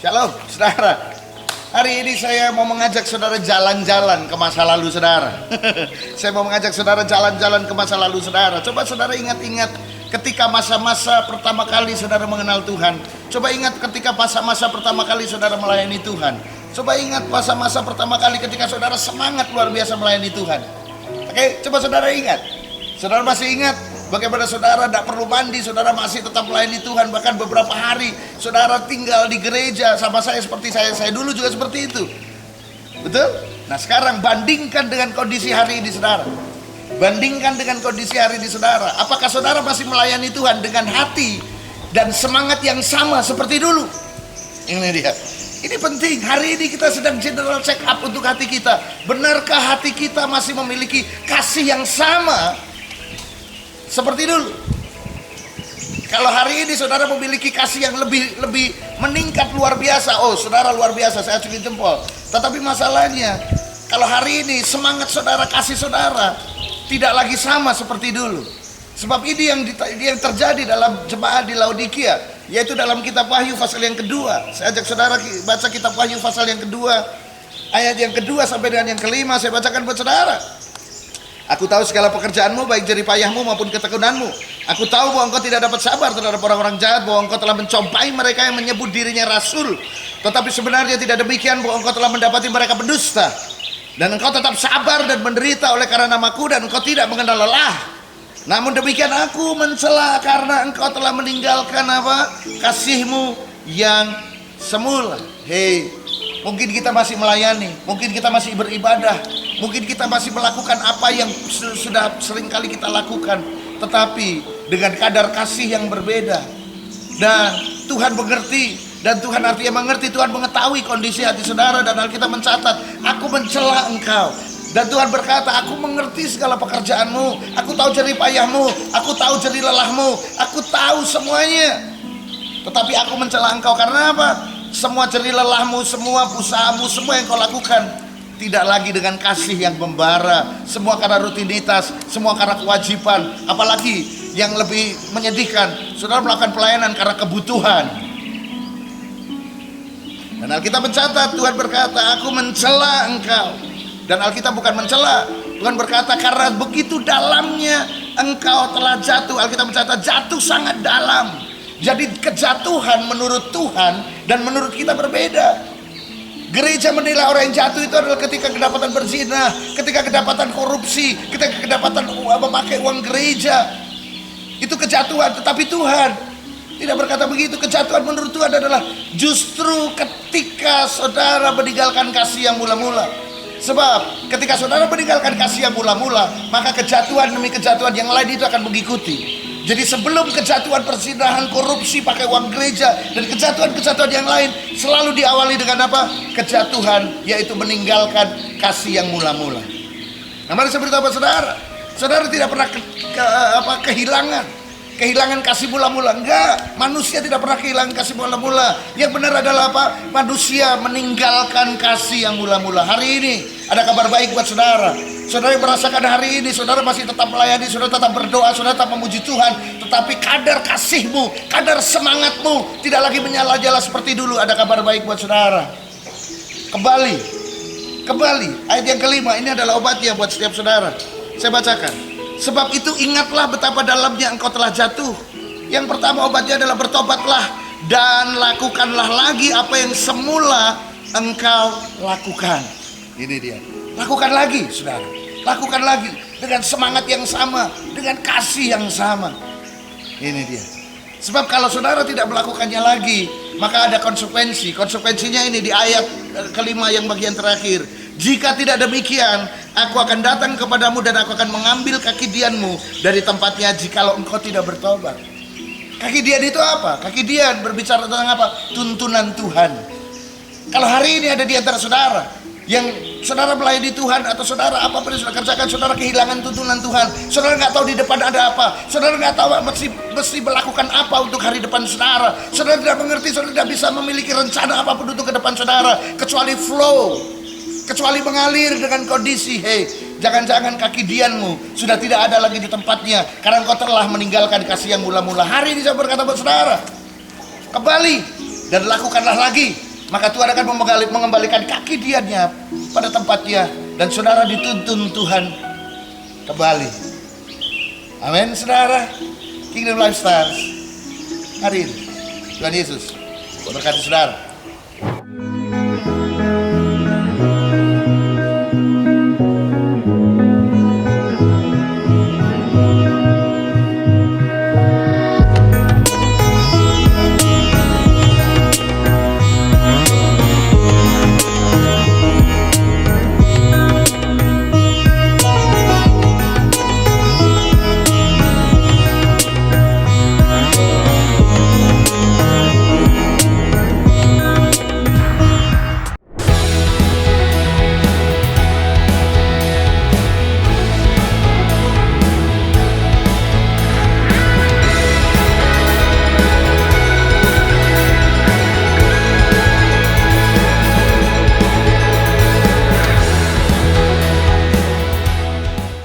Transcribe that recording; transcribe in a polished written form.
Shalom, saudara. Hari ini saya mau mengajak saudara jalan-jalan ke masa lalu saudara. Saya mau mengajak saudara jalan-jalan ke masa lalu saudara. Coba saudara ingat-ingat ketika masa-masa pertama kali saudara mengenal Tuhan. Coba ingat ketika masa-masa pertama kali saudara melayani Tuhan. Coba ingat masa-masa pertama kali ketika saudara semangat luar biasa melayani Tuhan. Oke, coba saudara ingat. Saudara masih ingat bagaimana saudara tidak perlu mandi, saudara masih tetap melayani Tuhan. Bahkan beberapa hari saudara tinggal di gereja sama saya seperti saya dulu juga seperti itu. Betul? Nah sekarang bandingkan dengan kondisi hari ini saudara. Bandingkan dengan kondisi hari ini saudara. Apakah saudara masih melayani Tuhan dengan hati dan semangat yang sama seperti dulu? Ini dia. Ini penting, hari ini kita sedang general check up untuk hati kita. Benarkah hati kita masih memiliki kasih yang sama seperti dulu? Kalau hari ini saudara memiliki kasih yang lebih meningkat luar biasa, oh saudara luar biasa, saya acungin jempol. Tetapi masalahnya, kalau hari ini semangat saudara, kasih saudara tidak lagi sama seperti dulu. Sebab ini yang terjadi dalam jemaat di Laodikia, yaitu dalam kitab Wahyu pasal yang kedua. Saya ajak saudara baca kitab Wahyu pasal yang kedua, ayat yang kedua sampai dengan yang kelima. Saya bacakan buat saudara. Aku tahu segala pekerjaanmu, baik jerih payahmu maupun ketekunanmu. Aku tahu bahwa engkau tidak dapat sabar terhadap orang-orang jahat, bahwa engkau telah mencobai mereka yang menyebut dirinya rasul, tetapi sebenarnya tidak demikian, bahwa engkau telah mendapati mereka pendusta. Dan engkau tetap sabar dan menderita oleh karena namaku, dan engkau tidak mengenal lelah. Namun demikian aku mencela karena engkau telah meninggalkan apa? Kasihmu yang semula. Hei, mungkin kita masih melayani, mungkin kita masih beribadah, mungkin kita masih melakukan apa yang sudah sering kali kita lakukan, tetapi dengan kadar kasih yang berbeda. Dan Tuhan mengerti, dan Tuhan artinya mengerti, Tuhan mengetahui kondisi hati saudara. Dan Alkitab mencatat, aku mencela engkau. Dan Tuhan berkata, aku mengerti segala pekerjaanmu, aku tahu jerih payahmu, aku tahu jerih lelahmu, aku tahu semuanya. Tetapi aku mencela engkau karena apa? Semua jerih lelahmu, semua usahamu, semua yang kau lakukan tidak lagi dengan kasih yang membara. Semua karena rutinitas, semua karena kewajiban. Apalagi yang lebih menyedihkan, saudara melakukan pelayanan karena kebutuhan. Dan Alkitab mencatat, Tuhan berkata, aku mencela engkau. Dan Alkitab bukan mencela, Tuhan berkata karena begitu dalamnya engkau telah jatuh. Alkitab mencatat jatuh sangat dalam. Jadi kejatuhan menurut Tuhan dan menurut kita berbeda. Gereja menilai orang yang jatuh itu adalah ketika kedapatan berzina, ketika kedapatan korupsi, ketika kedapatan memakai uang gereja. Itu kejatuhan. Tetapi Tuhan tidak berkata begitu. Kejatuhan menurut Tuhan adalah justru ketika saudara meninggalkan kasih yang mula-mula. Sebab ketika saudara meninggalkan kasih yang mula-mula, maka kejatuhan demi kejatuhan yang lain itu akan mengikuti. Jadi sebelum kejatuhan perzinahan, korupsi, pakai uang gereja, dan kejatuhan-kejatuhan yang lain selalu diawali dengan apa? Kejatuhan, yaitu meninggalkan kasih yang mula-mula. Nah mari saya beritahu saudara, saudara tidak pernah kehilangan kasih mula-mula. Enggak, manusia tidak pernah kehilangan kasih mula-mula. Yang benar adalah apa? Manusia meninggalkan kasih yang mula-mula. Hari ini ada kabar baik buat saudara. Saudara yang merasakan hari ini, saudara masih tetap melayani, saudara tetap berdoa, saudara tetap memuji Tuhan, tetapi kadar kasihmu, kadar semangatmu tidak lagi menyala-nyala seperti dulu. Ada kabar baik buat saudara. Kembali, ayat yang kelima, ini adalah obatnya buat setiap saudara. Saya bacakan. Sebab itu ingatlah betapa dalamnya engkau telah jatuh. Yang pertama obatnya adalah bertobatlah dan lakukanlah lagi apa yang semula engkau lakukan. Ini dia. Lakukan lagi, saudara. Lakukan lagi dengan semangat yang sama, dengan kasih yang sama. Ini dia. Sebab kalau saudara tidak melakukannya lagi, maka ada konsekuensi. Konsekuensinya ini di ayat kelima yang bagian terakhir. Jika tidak demikian, aku akan datang kepadamu dan aku akan mengambil kaki dianmu dari tempatnya jikalau engkau tidak bertobat. Kaki dian itu apa? Kaki dian berbicara tentang apa? Tuntunan Tuhan. Kalau hari ini ada di antara saudara yang saudara melayani Tuhan, atau saudara apapun yang saudara kerjakan, saudara kehilangan tuntunan Tuhan, saudara nggak tahu di depan ada apa, saudara nggak tahu mesti melakukan apa untuk hari depan saudara, saudara tidak mengerti, saudara tidak bisa memiliki rencana apapun untuk ke depan saudara kecuali flow, kecuali mengalir dengan kondisi. Hei, jangan-jangan kaki dianmu sudah tidak ada lagi di tempatnya karena engkau telah meninggalkan kasih yang mula-mula. Hari ini saya berkata buat saudara, kembali dan lakukanlah lagi maka Tuhan akan mengembalikan kaki dianya pada tempatnya, dan saudara dituntun Tuhan kembali. Amin, saudara. Kingdom Lifestyles hari ini, Tuhan Yesus berkati saudara.